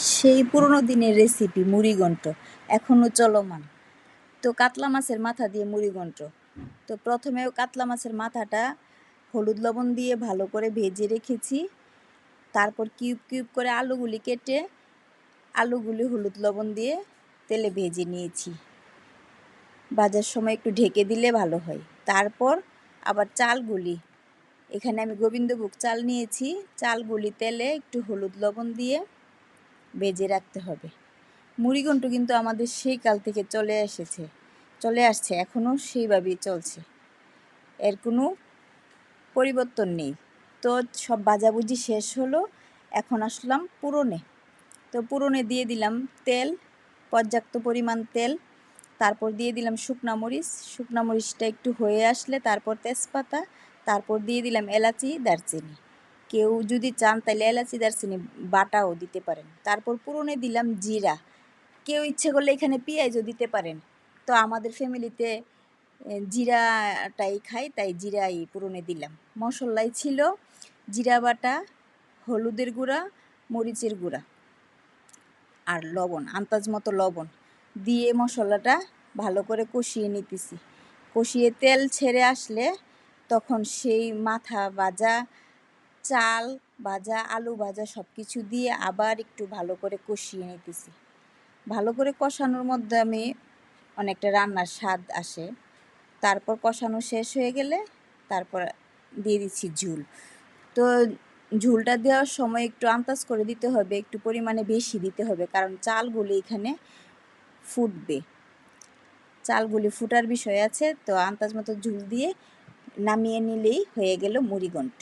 সেই পুরোনো দিনের রেসিপি মুড়িঘণ্ট এখনো চলমান। তো কাতলা মাছের মাথা দিয়ে মুড়িঘণ্ট। তো প্রথমে কাতলা মাছের মাথাটা হলুদ লবণ দিয়ে ভালো করে ভেজে রেখেছি। তারপর কিউব কিউব করে আলুগুলি কেটে আলুগুলি হলুদ লবণ দিয়ে তেলে ভেজে নিয়েছি। ভাজার সময় একটু ঢেকে দিলে ভালো হয়। তারপর আবার চালগুলি, এখানে আমি গোবিন্দভোগ চাল নিয়েছি, চালগুলি তেলে একটু হলুদ লবণ দিয়ে ভেজে রাখতে হবে। মুড়িঘণ্ট কিন্তু আমাদের সেই কাল থেকে চলে আসছে, এখনও সেইভাবেই চলছে, এর কোনো পরিবর্তন নেই। তো সব ভাজাভুজি শেষ হলো, এখন আসলাম পুরনে। তো পুরনে দিয়ে দিলাম তেল, পর্যাপ্ত পরিমাণ তেল। তারপর দিয়ে দিলাম শুকনা মরিচটা একটু হয়ে আসলে তারপর তেজপাতা, তারপর দিয়ে দিলাম এলাচি দারচিনি। কেউ যদি চান তাহলে এলাচি দারচিনি বাটাও দিতে পারেন। তারপর পুরনে দিলাম জিরা, কেউ ইচ্ছে করলে এখানে পেঁয়াজও দিতে পারেন। তো আমাদের ফ্যামিলিতে জিরাটাই খাই, তাই জিরাই পুরনে দিলাম। মশলাই ছিল জিরা বাটা, হলুদের গুঁড়া, মরিচের গুঁড়া আর লবণ, আন্দাজ মতো লবণ দিয়ে মশলাটা ভালো করে কষিয়ে নিতেছি। কষিয়ে তেল ছেড়ে আসলে তখন সেই মাথা ভাজা, চাল ভাজা, আলু ভাজা সব কিছু দিয়ে আবার একটু ভালো করে কষিয়ে নিতেছি। ভালো করে কষানোর মধ্যে আমি অনেকটা রান্নার স্বাদ আসে। তারপর কষানো শেষ হয়ে গেলে তারপর দিয়ে দিচ্ছি ঝুল। তো ঝুলটা দেওয়ার সময় একটু আন্দাজ করে দিতে হবে, একটু পরিমাণে বেশি দিতে হবে, কারণ চালগুলি এখানে ফুটবে, চালগুলি ফুটার বিষয় আছে। তো আন্দাজ মতো ঝুল দিয়ে নামিয়ে নিলেই হয়ে গেল মুড়িঘণ্ট।